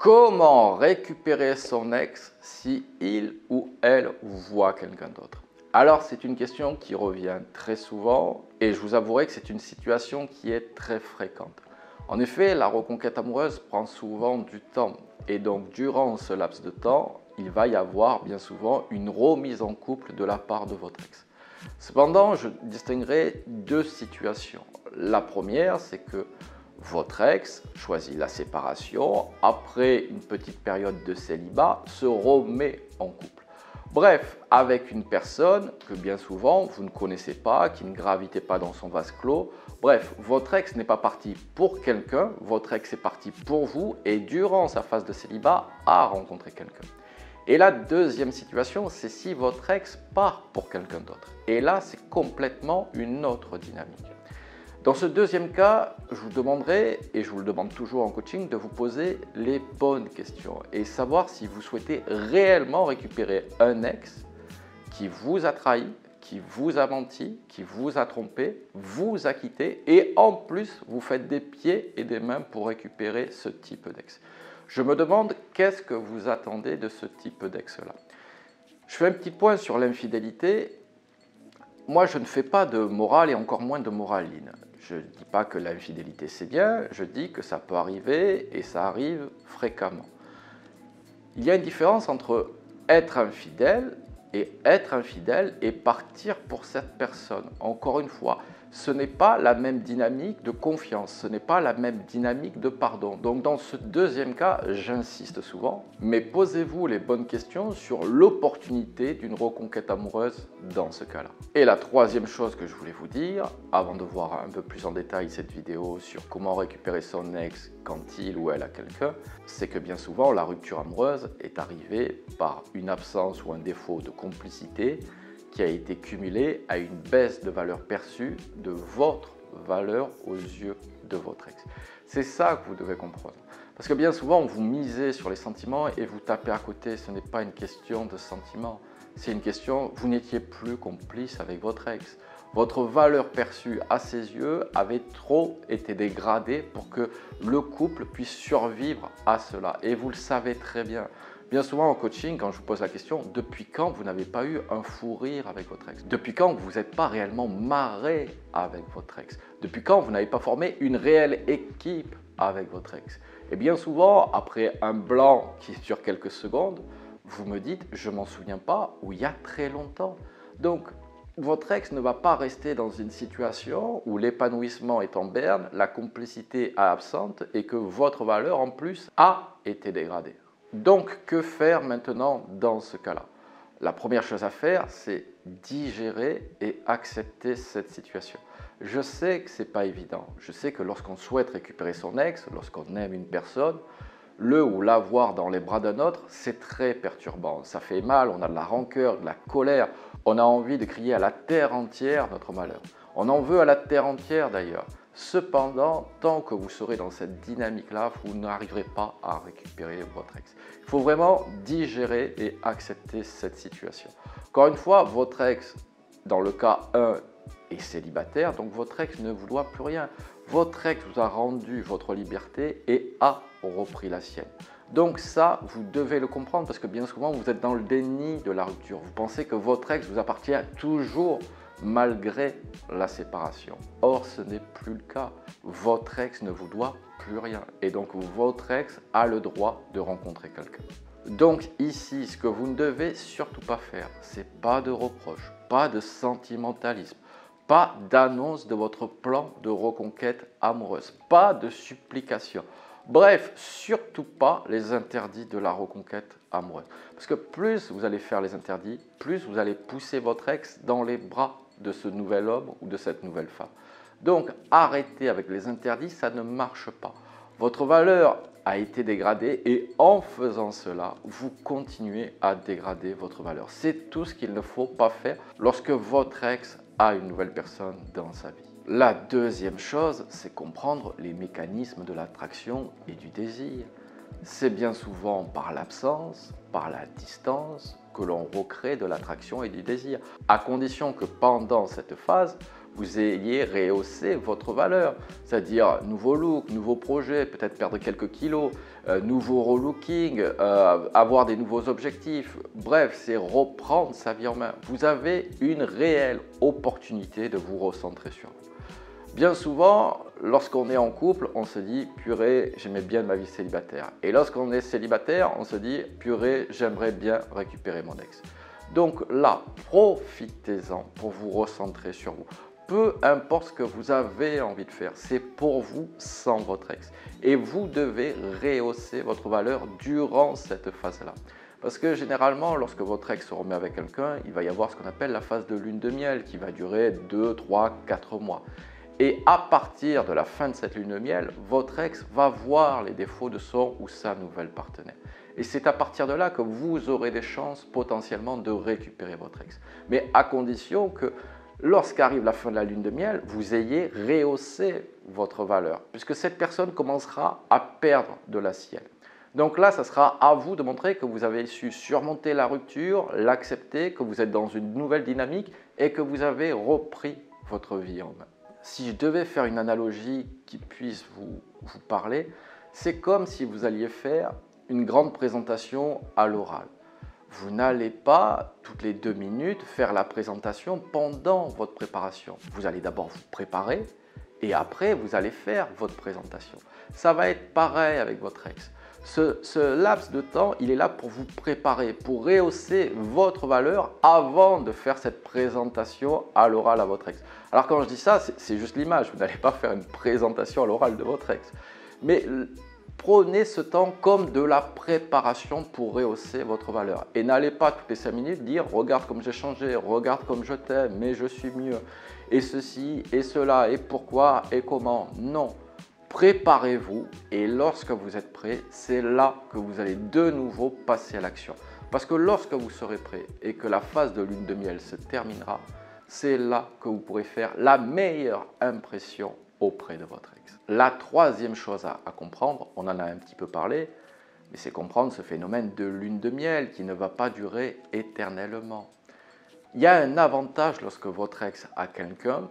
Comment récupérer son ex si il ou elle voit quelqu'un d'autre? Alors, c'est une question qui revient très souvent et je vous avouerai que c'est une situation qui est très fréquente. En effet, la reconquête amoureuse prend souvent du temps et donc durant ce laps de temps, il va y avoir bien souvent une remise en couple de la part de votre ex. Cependant, je distinguerai deux situations. La première, c'est que votre ex choisit la séparation, après une petite période de célibat, se remet en couple. Bref, avec une personne que bien souvent vous ne connaissez pas, qui ne gravitez pas dans son vase clos. Bref, votre ex n'est pas parti pour quelqu'un, votre ex est parti pour vous et durant sa phase de célibat a rencontré quelqu'un. Et la deuxième situation, c'est si votre ex part pour quelqu'un d'autre. Et là, c'est complètement une autre dynamique. Dans ce deuxième cas, je vous demanderai, et je vous le demande toujours en coaching, de vous poser les bonnes questions et savoir si vous souhaitez réellement récupérer un ex qui vous a trahi, qui vous a menti, qui vous a trompé, vous a quitté et en plus, vous faites des pieds et des mains pour récupérer ce type d'ex. Je me demande qu'est-ce que vous attendez de ce type d'ex-là. Je fais un petit point sur l'infidélité. Moi, je ne fais pas de morale et encore moins de moraline. Je ne dis pas que l'infidélité c'est bien, je dis que ça peut arriver et ça arrive fréquemment. Il y a une différence entre être infidèle et partir pour cette personne. Encore une fois, ce n'est pas la même dynamique de confiance, ce n'est pas la même dynamique de pardon. Donc dans ce deuxième cas, j'insiste souvent, mais posez-vous les bonnes questions sur l'opportunité d'une reconquête amoureuse dans ce cas-là. Et la troisième chose que je voulais vous dire, avant de voir un peu plus en détail cette vidéo sur comment récupérer son ex quand il ou elle a quelqu'un, c'est que bien souvent la rupture amoureuse est arrivée par une absence ou un défaut de complicité qui a été cumulé à une baisse de valeur perçue de votre valeur aux yeux de votre ex. C'est ça que vous devez comprendre. Parce que bien souvent, vous misez sur les sentiments et vous tapez à côté. Ce n'est pas une question de sentiments. C'est une question, vous n'étiez plus complice avec votre ex. Votre valeur perçue à ses yeux avait trop été dégradée pour que le couple puisse survivre à cela. Et vous le savez très bien. Bien souvent en coaching, quand je vous pose la question, depuis quand vous n'avez pas eu un fou rire avec votre ex? Depuis quand vous n'êtes pas réellement marré avec votre ex? Depuis quand vous n'avez pas formé une réelle équipe avec votre ex? Et bien souvent, après un blanc qui dure quelques secondes, vous me dites, je ne m'en souviens pas, ou il y a très longtemps. Donc, votre ex ne va pas rester dans une situation où l'épanouissement est en berne, la complicité est absente et que votre valeur en plus a été dégradée. Donc, que faire maintenant dans ce cas-là? La première chose à faire, c'est digérer et accepter cette situation. Je sais que ce n'est pas évident. Je sais que lorsqu'on souhaite récupérer son ex, lorsqu'on aime une personne, le ou la voir dans les bras d'un autre, c'est très perturbant. Ça fait mal, on a de la rancœur, de la colère. On a envie de crier à la terre entière notre malheur. On en veut à la terre entière d'ailleurs. Cependant, tant que vous serez dans cette dynamique-là, vous n'arriverez pas à récupérer votre ex. Il faut vraiment digérer et accepter cette situation. Encore une fois, votre ex, dans le cas 1, est célibataire, donc votre ex ne vous doit plus rien. Votre ex vous a rendu votre liberté et a repris la sienne. Donc ça, vous devez le comprendre parce que bien souvent, vous êtes dans le déni de la rupture. Vous pensez que votre ex vous appartient toujours malgré la séparation. Or, ce n'est plus le cas. Votre ex ne vous doit plus rien. Et donc, votre ex a le droit de rencontrer quelqu'un. Donc ici, ce que vous ne devez surtout pas faire, c'est pas de reproches, pas de sentimentalisme, pas d'annonce de votre plan de reconquête amoureuse, pas de supplication. Bref, surtout pas les interdits de la reconquête amoureuse. Parce que plus vous allez faire les interdits, plus vous allez pousser votre ex dans les bras de ce nouvel homme ou de cette nouvelle femme. Donc, arrêtez avec les interdits, ça ne marche pas. Votre valeur a été dégradée et en faisant cela, vous continuez à dégrader votre valeur. C'est tout ce qu'il ne faut pas faire lorsque votre ex a une nouvelle personne dans sa vie. La deuxième chose, c'est comprendre les mécanismes de l'attraction et du désir. C'est bien souvent par l'absence, par la distance, que l'on recrée de l'attraction et du désir, à condition que pendant cette phase, vous ayez rehaussé votre valeur, c'est-à-dire nouveau look, nouveau projet, peut-être perdre quelques kilos, nouveau relooking, avoir des nouveaux objectifs. Bref, c'est reprendre sa vie en main. Vous avez une réelle opportunité de vous recentrer sur vous. Bien souvent, lorsqu'on est en couple, on se dit « purée, j'aimais bien ma vie célibataire ». Et lorsqu'on est célibataire, on se dit « purée, j'aimerais bien récupérer mon ex ». Donc là, profitez-en pour vous recentrer sur vous. Peu importe ce que vous avez envie de faire, c'est pour vous sans votre ex. Et vous devez rehausser votre valeur durant cette phase-là. Parce que généralement, lorsque votre ex se remet avec quelqu'un, il va y avoir ce qu'on appelle la phase de lune de miel qui va durer 2, 3, 4 mois. Et à partir de la fin de cette lune de miel, votre ex va voir les défauts de son ou sa nouvelle partenaire. Et c'est à partir de là que vous aurez des chances potentiellement de récupérer votre ex. Mais à condition que lorsqu'arrive la fin de la lune de miel, vous ayez rehaussé votre valeur, puisque cette personne commencera à perdre de la sienne. Donc là, ça sera à vous de montrer que vous avez su surmonter la rupture, l'accepter, que vous êtes dans une nouvelle dynamique et que vous avez repris votre vie en main. Si je devais faire une analogie qui puisse vous parler, c'est comme si vous alliez faire une grande présentation à l'oral. Vous n'allez pas toutes les 2 minutes faire la présentation pendant votre préparation. Vous allez d'abord vous préparer et après vous allez faire votre présentation. Ça va être pareil avec votre ex. Ce laps de temps, il est là pour vous préparer, pour rehausser votre valeur avant de faire cette présentation à l'oral à votre ex. Alors quand je dis ça, c'est juste l'image, vous n'allez pas faire une présentation à l'oral de votre ex. Mais prenez ce temps comme de la préparation pour rehausser votre valeur. Et n'allez pas toutes les 5 minutes dire « regarde comme j'ai changé, regarde comme je t'aime, mais je suis mieux, et ceci, et cela, et pourquoi, et comment ». Non. Préparez-vous et lorsque vous êtes prêt, c'est là que vous allez de nouveau passer à l'action. Parce que lorsque vous serez prêt et que la phase de lune de miel se terminera, c'est là que vous pourrez faire la meilleure impression auprès de votre ex. La troisième chose à comprendre, on en a un petit peu parlé, mais c'est comprendre ce phénomène de lune de miel qui ne va pas durer éternellement. Il y a un avantage lorsque votre ex a quelqu'un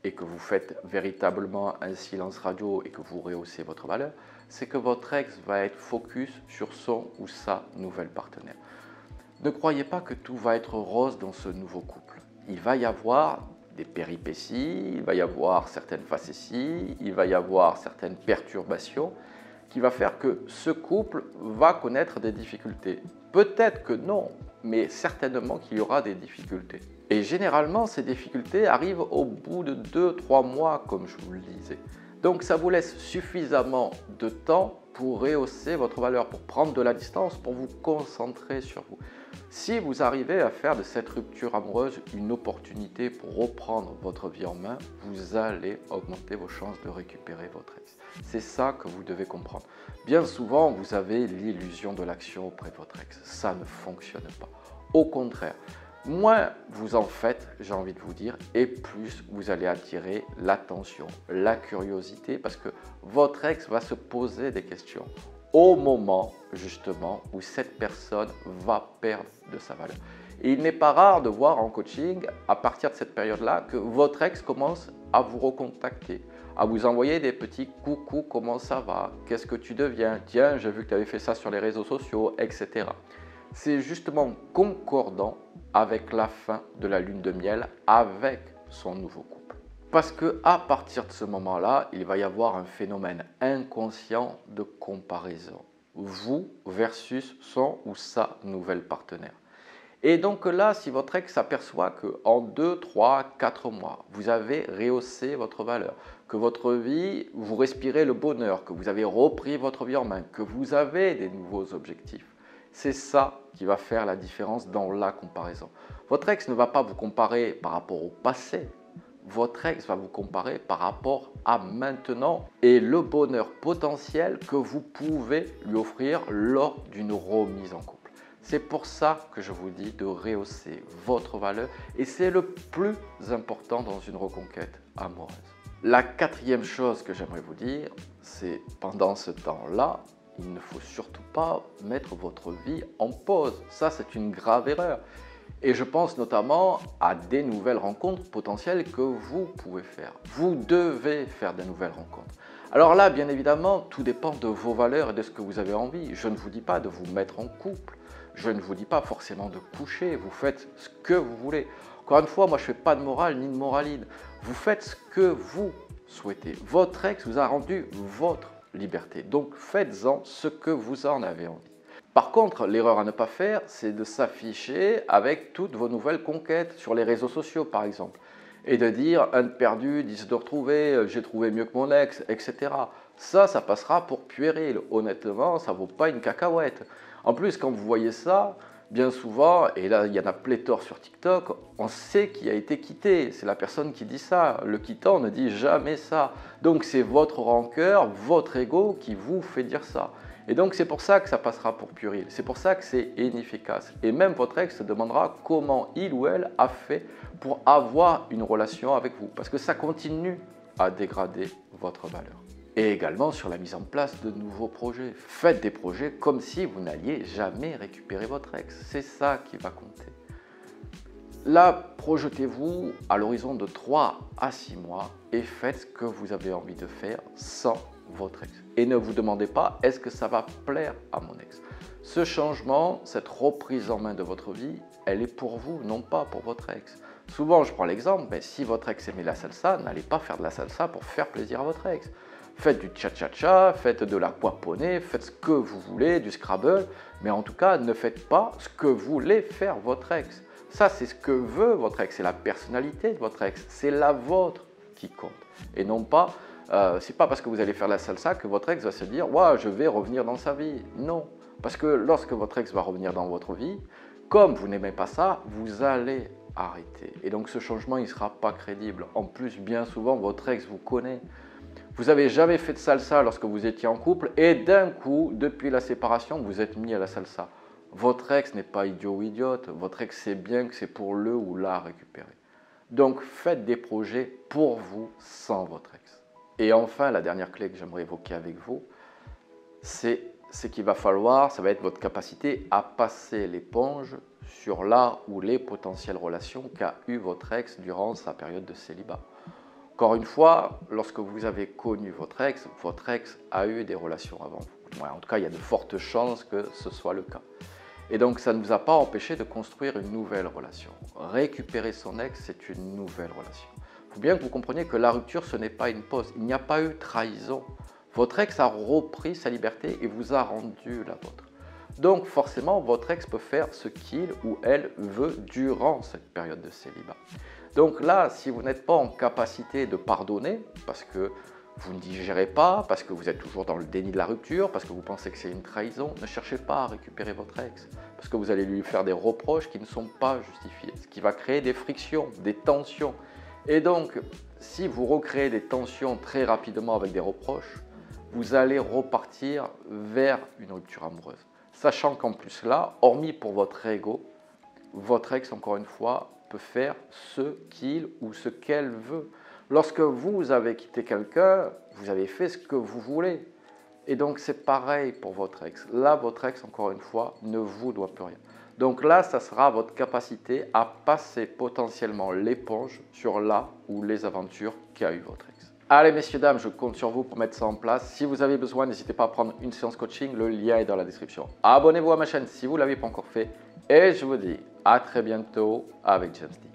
et que vous faites véritablement un silence radio et que vous rehaussez votre valeur, c'est que votre ex va être focus sur son ou sa nouvelle partenaire. Ne croyez pas que tout va être rose dans ce nouveau couple. Il va y avoir des péripéties, il va y avoir certaines facéties, il va y avoir certaines perturbations qui va faire que ce couple va connaître des difficultés. Peut-être que non, mais certainement qu'il y aura des difficultés. Et généralement, ces difficultés arrivent au bout de 2-3 mois, comme je vous le disais. Donc, ça vous laisse suffisamment de temps pour rehausser votre valeur, pour prendre de la distance, pour vous concentrer sur vous. Si vous arrivez à faire de cette rupture amoureuse une opportunité pour reprendre votre vie en main, vous allez augmenter vos chances de récupérer votre ex. C'est ça que vous devez comprendre. Bien souvent, vous avez l'illusion de l'action auprès de votre ex. Ça ne fonctionne pas. Au contraire, moins vous en faites, j'ai envie de vous dire, et plus vous allez attirer l'attention, la curiosité, parce que votre ex va se poser des questions au moment justement où cette personne va perdre de sa valeur. Et il n'est pas rare de voir en coaching, à partir de cette période-là, que votre ex commence à vous recontacter, à vous envoyer des petits coucou, comment ça va, qu'est-ce que tu deviens, tiens, j'ai vu que tu avais fait ça sur les réseaux sociaux, etc. C'est justement concordant avec la fin de la lune de miel avec son nouveau couple. Parce qu'à partir de ce moment-là, il va y avoir un phénomène inconscient de comparaison. Vous versus son ou sa nouvelle partenaire. Et donc là, si votre ex s'aperçoit qu'en 2, 3, 4 mois, vous avez rehaussé votre valeur, que votre vie, vous respirez le bonheur, que vous avez repris votre vie en main, que vous avez des nouveaux objectifs, c'est ça qui va faire la différence dans la comparaison. Votre ex ne va pas vous comparer par rapport au passé. Votre ex va vous comparer par rapport à maintenant et le bonheur potentiel que vous pouvez lui offrir lors d'une remise en couple. C'est pour ça que je vous dis de rehausser votre valeur et c'est le plus important dans une reconquête amoureuse. La quatrième chose que j'aimerais vous dire, c'est pendant ce temps-là, il ne faut surtout pas mettre votre vie en pause. Ça, c'est une grave erreur. Et je pense notamment à des nouvelles rencontres potentielles que vous pouvez faire. Vous devez faire des nouvelles rencontres. Alors là, bien évidemment, tout dépend de vos valeurs et de ce que vous avez envie. Je ne vous dis pas de vous mettre en couple. Je ne vous dis pas forcément de coucher. Vous faites ce que vous voulez. Encore une fois, moi, je ne fais pas de morale ni de moraline. Vous faites ce que vous souhaitez. Votre ex vous a rendu votre liberté. Donc, faites-en ce que vous en avez envie. Par contre, l'erreur à ne pas faire, c'est de s'afficher avec toutes vos nouvelles conquêtes sur les réseaux sociaux, par exemple. Et de dire, un de perdu, 10 de retrouvé, j'ai trouvé mieux que mon ex, etc. Ça passera pour puéril. Honnêtement, ça ne vaut pas une cacahuète. En plus, quand vous voyez ça, bien souvent, et là, il y en a pléthore sur TikTok, on sait qui a été quitté. C'est la personne qui dit ça. Le quittant ne dit jamais ça. Donc, c'est votre rancœur, votre ego qui vous fait dire ça. Et donc, c'est pour ça que ça passera pour puéril. C'est pour ça que c'est inefficace. Et même votre ex se demandera comment il ou elle a fait pour avoir une relation avec vous. Parce que ça continue à dégrader votre valeur. Et également sur la mise en place de nouveaux projets. Faites des projets comme si vous n'alliez jamais récupérer votre ex. C'est ça qui va compter. Là, projetez-vous à l'horizon de 3 à 6 mois et faites ce que vous avez envie de faire sans votre ex. Et ne vous demandez pas, est-ce que ça va plaire à mon ex? Ce changement, cette reprise en main de votre vie, elle est pour vous, non pas pour votre ex. Souvent, je prends l'exemple, mais si votre ex aimait la salsa, n'allez pas faire de la salsa pour faire plaisir à votre ex. Faites du cha-cha-cha, faites de l'aquaponie, faites ce que vous voulez, du Scrabble, mais en tout cas, ne faites pas ce que voulait faire votre ex. Ça, c'est ce que veut votre ex, c'est la personnalité de votre ex, c'est la vôtre qui compte. Et non pas, c'est pas parce que vous allez faire la salsa que votre ex va se dire « ouais, je vais revenir dans sa vie ». Non, parce que lorsque votre ex va revenir dans votre vie, comme vous n'aimez pas ça, vous allez arrêter. Et donc ce changement, il ne sera pas crédible. En plus, bien souvent, votre ex vous connaît. Vous n'avez jamais fait de salsa lorsque vous étiez en couple et d'un coup, depuis la séparation, vous êtes mis à la salsa. Votre ex n'est pas idiot ou idiote. Votre ex sait bien que c'est pour le ou la récupérer. Donc faites des projets pour vous sans votre ex. Et enfin, la dernière clé que j'aimerais évoquer avec vous, c'est ce qu'il va falloir, ça va être votre capacité à passer l'éponge sur la ou les potentielles relations qu'a eu votre ex durant sa période de célibat. Encore une fois, lorsque vous avez connu votre ex a eu des relations avant vous. En tout cas, il y a de fortes chances que ce soit le cas. Et donc, ça ne vous a pas empêché de construire une nouvelle relation. Récupérer son ex, c'est une nouvelle relation. Il faut bien que vous compreniez que la rupture, ce n'est pas une pause. Il n'y a pas eu trahison. Votre ex a repris sa liberté et vous a rendu la vôtre. Donc, forcément, votre ex peut faire ce qu'il ou elle veut durant cette période de célibat. Donc là, si vous n'êtes pas en capacité de pardonner, parce que vous ne digérez pas, parce que vous êtes toujours dans le déni de la rupture, parce que vous pensez que c'est une trahison, ne cherchez pas à récupérer votre ex, parce que vous allez lui faire des reproches qui ne sont pas justifiés, ce qui va créer des frictions, des tensions. Et donc, si vous recréez des tensions très rapidement avec des reproches, vous allez repartir vers une rupture amoureuse. Sachant qu'en plus là, hormis pour votre ego, votre ex, encore une fois, peut faire ce qu'il ou ce qu'elle veut. Lorsque vous avez quitté quelqu'un, vous avez fait ce que vous voulez. Et donc, c'est pareil pour votre ex. Là, votre ex, encore une fois, ne vous doit plus rien. Donc là, ça sera votre capacité à passer potentiellement l'éponge sur la ou les aventures qu'a eu votre ex. Allez, messieurs, dames, je compte sur vous pour mettre ça en place. Si vous avez besoin, n'hésitez pas à prendre une séance coaching. Le lien est dans la description. Abonnez-vous à ma chaîne si vous ne l'avez pas encore fait. Et je vous dis à très bientôt avec James D.